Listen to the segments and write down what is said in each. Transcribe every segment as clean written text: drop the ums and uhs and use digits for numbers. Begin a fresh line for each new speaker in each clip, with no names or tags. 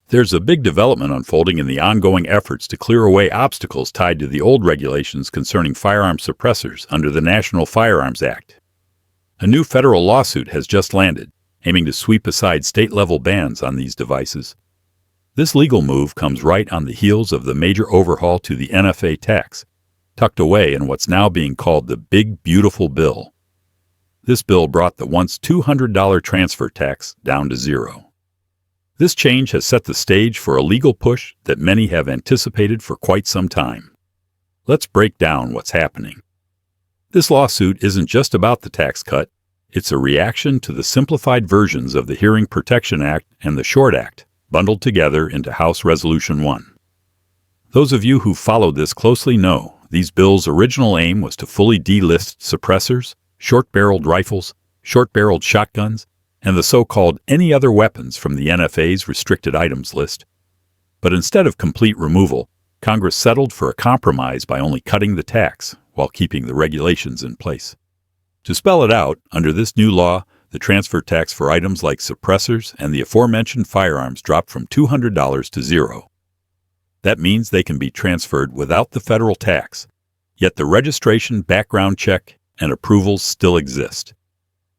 There's a big development unfolding in the ongoing efforts to clear away obstacles tied to the old regulations concerning firearm suppressors under the National Firearms Act. A new federal lawsuit has just landed, aiming to sweep aside state-level bans on these devices. This legal move comes right on the heels of the major overhaul to the NFA tax, tucked away in what's now being called the Big Beautiful Bill. This bill brought the once $200 transfer tax down to zero. This change has set the stage for a legal push that many have anticipated for quite some time. Let's break down what's happening. This lawsuit isn't just about the tax cut, it's a reaction to the simplified versions of the Hearing Protection Act and the Short Act, bundled together into House Resolution 1. Those of you who followed this closely know these bills' original aim was to fully delist suppressors, short-barreled rifles, short-barreled shotguns, and the so-called any other weapons from the NFA's restricted items list. But instead of complete removal, Congress settled for a compromise by only cutting the tax while keeping the regulations in place. To spell it out, under this new law, the transfer tax for items like suppressors and the aforementioned firearms dropped from $200 to zero. That means they can be transferred without the federal tax, yet the registration, background check, and approvals still exist.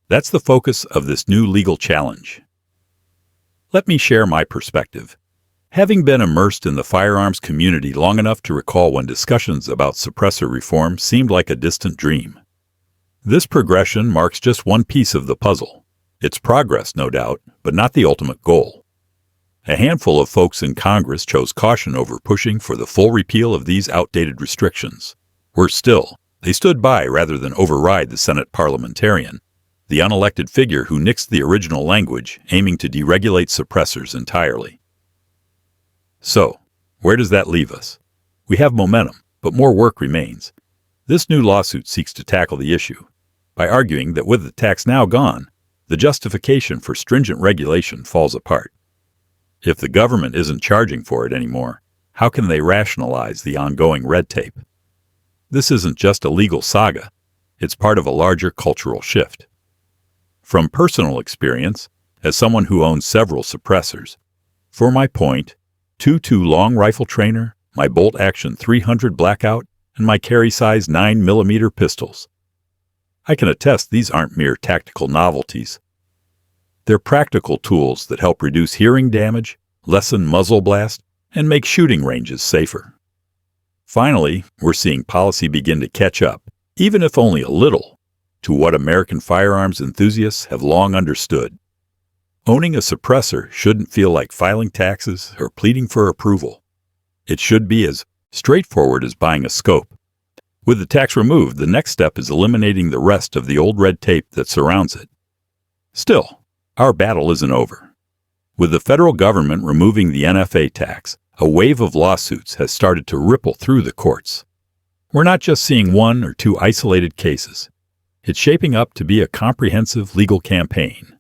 That's the focus of this new legal challenge. Let me share my perspective. Having been immersed in the firearms community long enough to recall when discussions about suppressor reform seemed like a distant dream. This progression marks just one piece of the puzzle. It's progress, no doubt, but not the ultimate goal. A handful of folks in Congress chose caution over pushing for the full repeal of these outdated restrictions. Worse still, they stood by rather than override the Senate parliamentarian, the unelected figure who nixed the original language, aiming to deregulate suppressors entirely. So, where does that leave us? We have momentum, but more work remains. This new lawsuit seeks to tackle the issue by arguing that with the tax now gone, the justification for stringent regulation falls apart. If the government isn't charging for it anymore, how can they rationalize the ongoing red tape? This isn't just a legal saga, it's part of a larger cultural shift. From personal experience, as someone who owns several suppressors, for my .22 long rifle trainer, my bolt-action 300 blackout, and my carry-size 9mm pistols, I can attest these aren't mere tactical novelties. They're practical tools that help reduce hearing damage, lessen muzzle blast, and make shooting ranges safer. Finally, we're seeing policy begin to catch up, even if only a little, to what American firearms enthusiasts have long understood. Owning a suppressor shouldn't feel like filing taxes or pleading for approval. It should be as straightforward as buying a scope. With the tax removed, the next step is eliminating the rest of the old red tape that surrounds it. Still, our battle isn't over. With the federal government removing the NFA tax, a wave of lawsuits has started to ripple through the courts. We're not just seeing one or two isolated cases. It's shaping up to be a comprehensive legal campaign.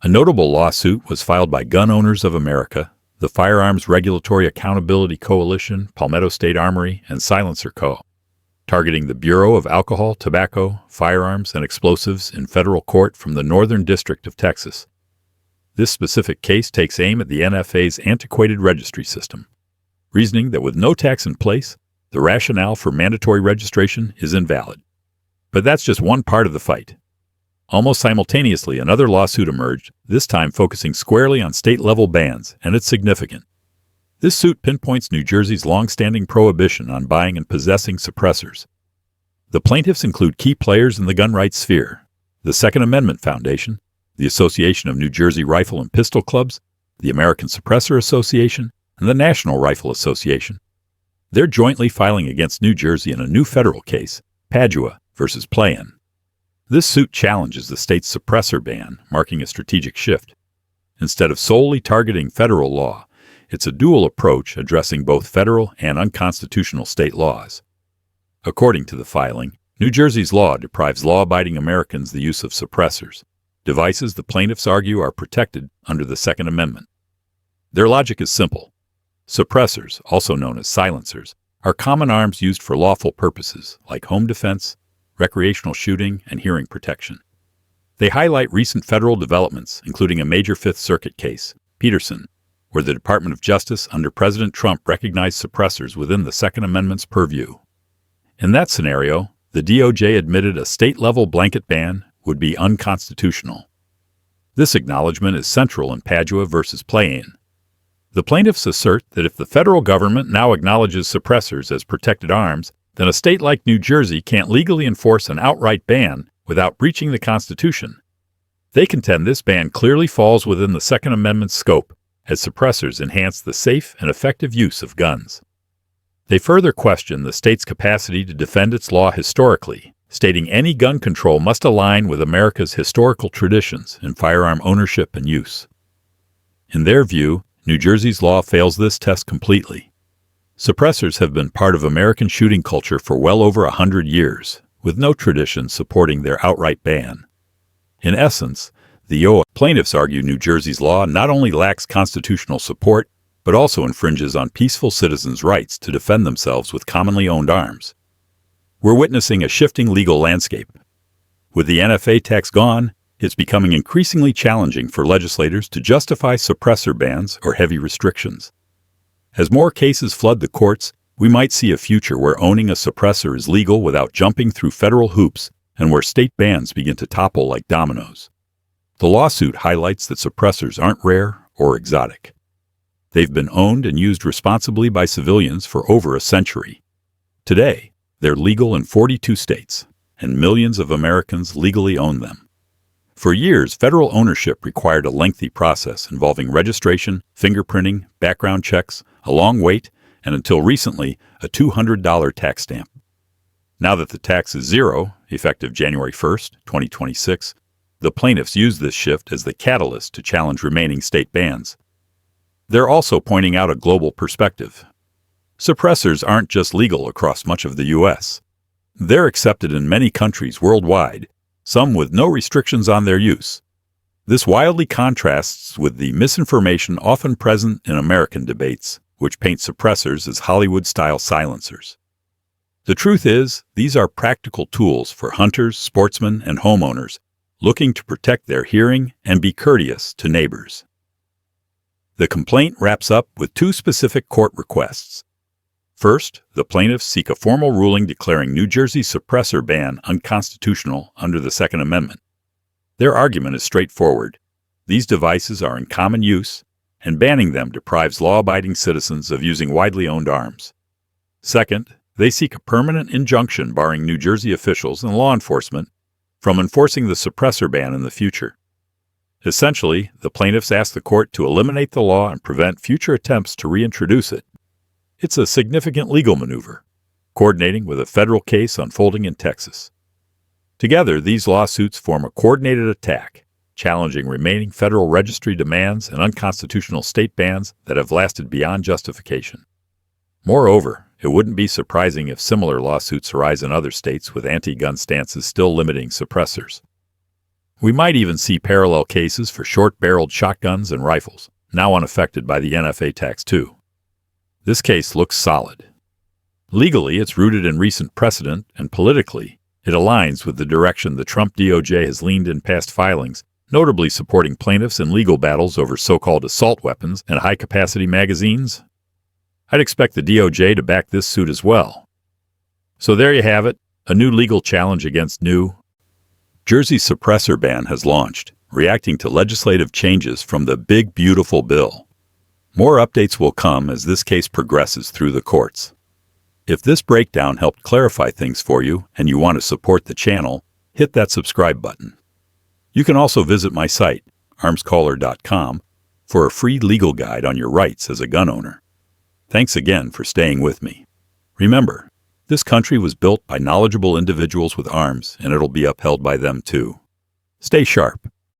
A notable lawsuit was filed by Gun Owners of America, the Firearms Regulatory Accountability Coalition, Palmetto State Armory, and Silencer Co., targeting the Bureau of Alcohol, Tobacco, Firearms, and Explosives in federal court from the Northern District of Texas. This specific case takes aim at the NFA's antiquated registry system, reasoning that with no tax in place, the rationale for mandatory registration is invalid. But that's just one part of the fight. Almost simultaneously, another lawsuit emerged, this time focusing squarely on state-level bans, and it's significant. This suit pinpoints New Jersey's long-standing prohibition on buying and possessing suppressors. The plaintiffs include key players in the gun rights sphere: the Second Amendment Foundation, the Association of New Jersey Rifle and Pistol Clubs, the American Suppressor Association, and the National Rifle Association. They're jointly filing against New Jersey in a new federal case, Padua versus Plaen. This suit challenges the state's suppressor ban, marking a strategic shift. Instead of solely targeting federal law, it's a dual approach addressing both federal and unconstitutional state laws. According to the filing, New Jersey's law deprives law-abiding Americans the use of suppressors, devices the plaintiffs argue are protected under the Second Amendment. Their logic is simple. Suppressors, also known as silencers, are common arms used for lawful purposes like home defense, recreational shooting, and hearing protection. They highlight recent federal developments, including a major Fifth Circuit case, Peterson, where the Department of Justice under President Trump recognized suppressors within the Second Amendment's purview. In that scenario, the DOJ admitted a state-level blanket ban would be unconstitutional. This acknowledgment is central in Padua versus Plaen. The plaintiffs assert that if the federal government now acknowledges suppressors as protected arms, then a state like New Jersey can't legally enforce an outright ban without breaching the Constitution. They contend this ban clearly falls within the Second Amendment's scope, as suppressors enhance the safe and effective use of guns. They further question the state's capacity to defend its law historically, stating any gun control must align with America's historical traditions in firearm ownership and use. In their view, New Jersey's law fails this test completely. Suppressors have been part of American shooting culture for well over 100 years, with no tradition supporting their outright ban. In essence, the plaintiffs argue New Jersey's law not only lacks constitutional support, but also infringes on peaceful citizens' rights to defend themselves with commonly owned arms. We're witnessing a shifting legal landscape. With the NFA tax gone, it's becoming increasingly challenging for legislators to justify suppressor bans or heavy restrictions. As more cases flood the courts, we might see a future where owning a suppressor is legal without jumping through federal hoops and where state bans begin to topple like dominoes. The lawsuit highlights that suppressors aren't rare or exotic. They've been owned and used responsibly by civilians for over a century. Today, they're legal in 42 states, and millions of Americans legally own them. For years, federal ownership required a lengthy process involving registration, fingerprinting, background checks, a long wait, and until recently, a $200 tax stamp. Now that the tax is zero, effective January 1st, 2026, the plaintiffs use this shift as the catalyst to challenge remaining state bans. They're also pointing out a global perspective. Suppressors aren't just legal across much of the U.S. They're accepted in many countries worldwide, some with no restrictions on their use. This wildly contrasts with the misinformation often present in American debates, which paint suppressors as Hollywood-style silencers. The truth is, these are practical tools for hunters, sportsmen, and homeowners looking to protect their hearing and be courteous to neighbors. The complaint wraps up with two specific court requests. First, the plaintiffs seek a formal ruling declaring New Jersey's suppressor ban unconstitutional under the Second Amendment. Their argument is straightforward. These devices are in common use, and banning them deprives law-abiding citizens of using widely owned arms. Second, they seek a permanent injunction barring New Jersey officials and law enforcement from enforcing the suppressor ban in the future. Essentially, the plaintiffs ask the court to eliminate the law and prevent future attempts to reintroduce it. It's a significant legal maneuver, coordinating with a federal case unfolding in Texas. Together, these lawsuits form a coordinated attack, challenging remaining federal registry demands and unconstitutional state bans that have lasted beyond justification. Moreover, it wouldn't be surprising if similar lawsuits arise in other states with anti-gun stances still limiting suppressors. We might even see parallel cases for short-barreled shotguns and rifles, now unaffected by the NFA tax too. This case looks solid. Legally, it's rooted in recent precedent, and politically, it aligns with the direction the Trump DOJ has leaned in past filings, notably supporting plaintiffs in legal battles over so-called assault weapons and high-capacity magazines. I'd expect the DOJ to back this suit as well. So there you have it, a new legal challenge against New Jersey's suppressor ban has launched, reacting to legislative changes from the Big Beautiful Bill. More updates will come as this case progresses through the courts. If this breakdown helped clarify things for you and you want to support the channel, hit that subscribe button. You can also visit my site, armscaller.com, for a free legal guide on your rights as a gun owner. Thanks again for staying with me. Remember, this country was built by knowledgeable individuals with arms, and it'll be upheld by them too. Stay sharp.